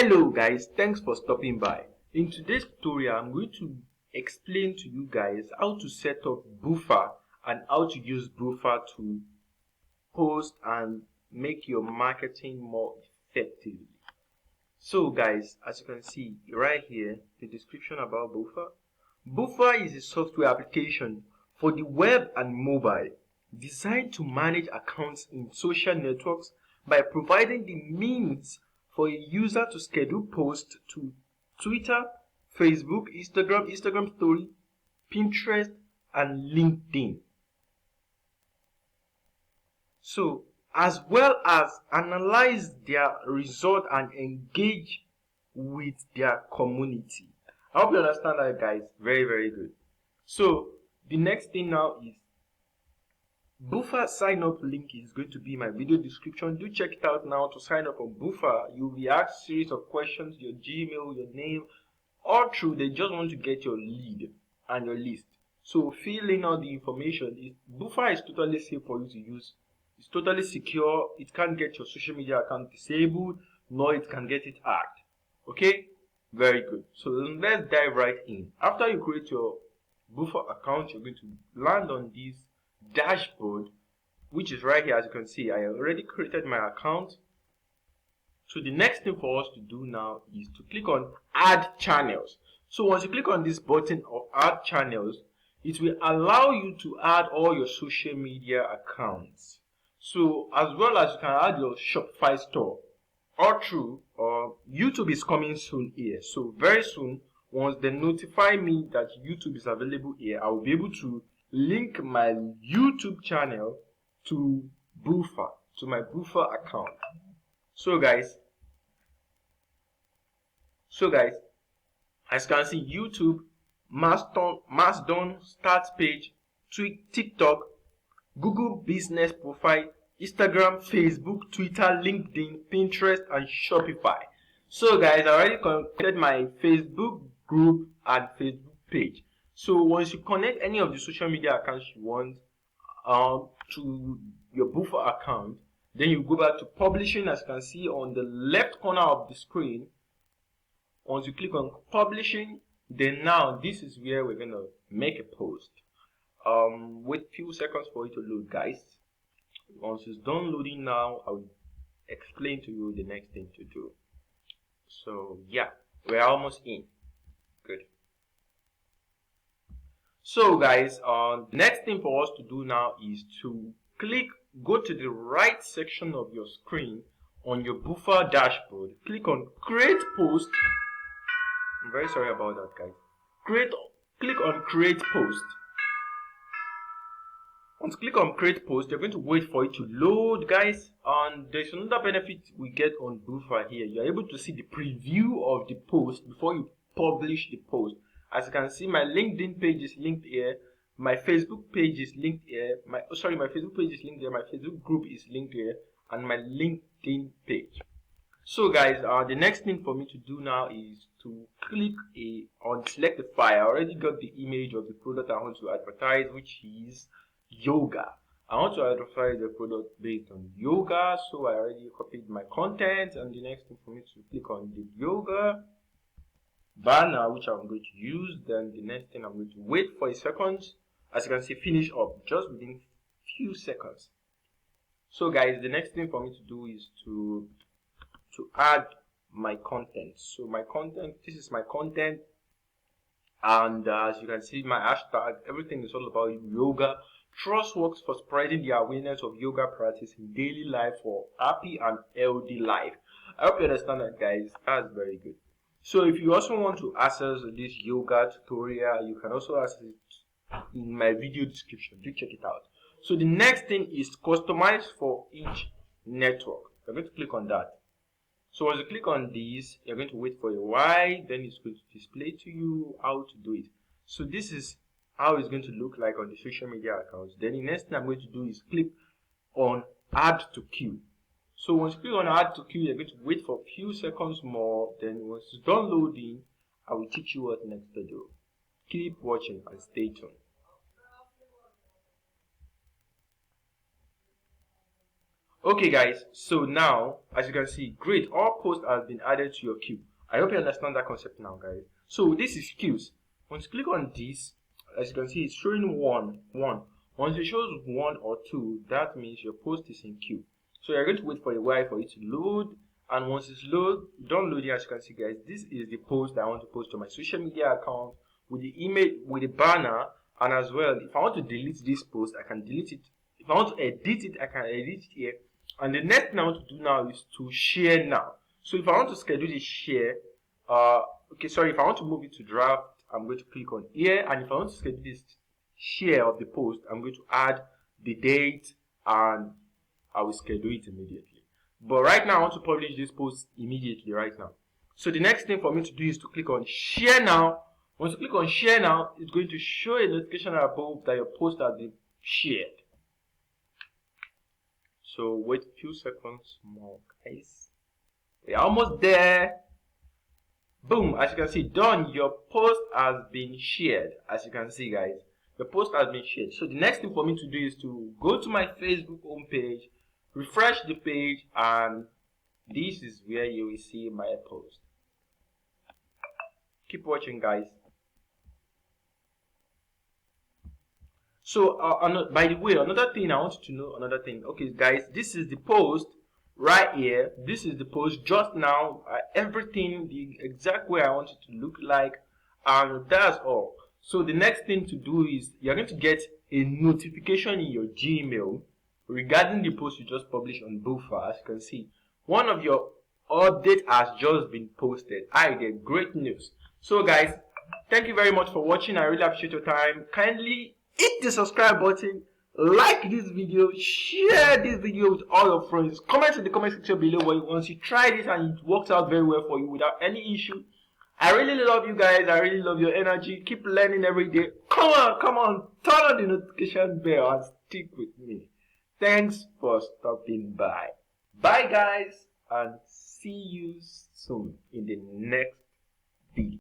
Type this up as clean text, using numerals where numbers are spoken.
Hello guys, thanks for stopping by. In today's tutorial, I'm going to explain to you guys how to set up Buffer and how to use Buffer to post and make your marketing more effectively. So guys, as you can see right here, the description about Buffer. Buffer is a software application for the web and mobile designed to manage accounts in social networks by providing the means for a user to schedule posts to Twitter, Facebook, Instagram Story, Pinterest, and LinkedIn. So, as well as analyze their result and engage with their community. I hope you understand that, guys. Very, very good. So, the next thing now is Buffer sign up link is going to be my video description. Do check it out now to sign up on Buffer. You'll be asked a series of questions, your Gmail, your name, all through. They just want to get your lead and your list. So fill in all the information. Buffer is totally safe for you to use. It's totally secure. It can't get your social media account disabled, nor it can get it hacked. Okay? Very good. So let's dive right in. After you create your Buffer account, you're going to land on this dashboard, which is right here. As you can see, I already created my account. So the next thing for us to do now is to click on add channels. So once you click on this button of add channels, it will allow you to add all your social media accounts. So as well as you can add your Shopify store. All through, YouTube is coming soon here. So very soon, once they notify me that YouTube is available here, I will be able to link my YouTube channel to Buffer, to my Buffer account. So guys, as you can see, YouTube, Mastodon, Start Page, TikTok, Google Business Profile, Instagram, Facebook, Twitter, LinkedIn, Pinterest, and Shopify. So guys, I already connected my Facebook group and Facebook page. So once you connect any of the social media accounts you want to your Buffer account, then you go back to publishing. As you can see on the left corner of the screen, once you click on publishing, then now this is where we're gonna make a post. Wait a few seconds for it to load, guys. Once it's done loading now, I will explain to you the next thing to do. So yeah, we're almost in. Good. So guys, the next thing for us to do now is to go to the right section of your screen on your Buffer dashboard. Click on create post. I'm very sorry about that, guys. Click on create post. Once you click on create post, you're going to wait for it to load, guys. And there's another benefit we get on Buffer here. You're able to see the preview of the post before you publish the post. As you can see, my LinkedIn page is linked here. My Facebook page is linked here. My Facebook page is linked here. My Facebook group is linked here, and my LinkedIn page. So guys, the next thing for me to do now is to click on select the file. I already got the image of the product I want to advertise, which is yoga. I want to advertise the product based on yoga, so I already copied my content, and the next thing for me to click on the yoga banner, which I'm going to use. Then the next thing, I'm going to wait for a second. As you can see, finish up just within few seconds. So guys, the next thing for me to do is to add my content. So my content, this is my content, and as you can see, my hashtag, everything is all about yoga. Trust works for spreading the awareness of yoga practice in daily life for happy and healthy life. I hope you understand that, guys. That's very good. So if you also want to access this yoga tutorial, you can also access it in my video description. Do check it out. So the next thing is customize for each network. You're going to click on that. So once you click on this, you're going to wait for a while, then it's going to display to you how to do it. So this is how it's going to look like on the social media accounts. Then the next thing I'm going to do is click on add to queue. So once you click on add to queue, you're going to wait for a few seconds more. Then once it's done loading, I will teach you what next to do. Keep watching and stay tuned. Okay guys, so now as you can see, great, all posts has been added to your queue. I hope you understand that concept now guys. So this is queues. Once you click on this, as you can see, it's showing one. Once it shows 1 or 2, that means your post is in queue. So you're going to wait for a while for it to load, and once it's done loading, as you can see guys, this is the post that I want to post to my social media account with the email, with the banner, and as well, if I want to delete this post, I can delete it. If I want to edit it, I can edit it here. And the next thing I want to do now is to share now. So if I want to schedule the share, if I want to move it to draft, I'm going to click on here, and if I want to schedule this share of the post, I'm going to add the date and I will schedule it immediately. But right now I want to publish this post immediately right now. So the next thing for me to do is to click on share now. Once you click on share now, it's going to show a notification above that your post has been shared. So wait a few seconds more guys. We're almost there. Boom, as you can see, done. Your post has been shared. As you can see guys, the post has been shared. So the next thing for me to do is to go to my Facebook homepage, refresh the page, and this is where you will see my post. Keep watching guys. So by the way, another thing I want you to know, okay guys, this is the post right here. This is the post just now, everything the exact way I want it to look like, and that's all. So the next thing to do is you're going to get a notification in your Gmail regarding the post you just published on Buffer. As you can see, one of your update has just been posted. I get great news. So guys, thank you very much for watching. I really appreciate your time. Kindly hit the subscribe button, like this video, share this video with all your friends, comment in the comment section below once you try this and it works out very well for you without any issue. I really love you guys. I really love your energy. Keep learning every day. Come on, turn on the notification bell and stick with me. Thanks for stopping by. Bye guys, and see you soon in the next video.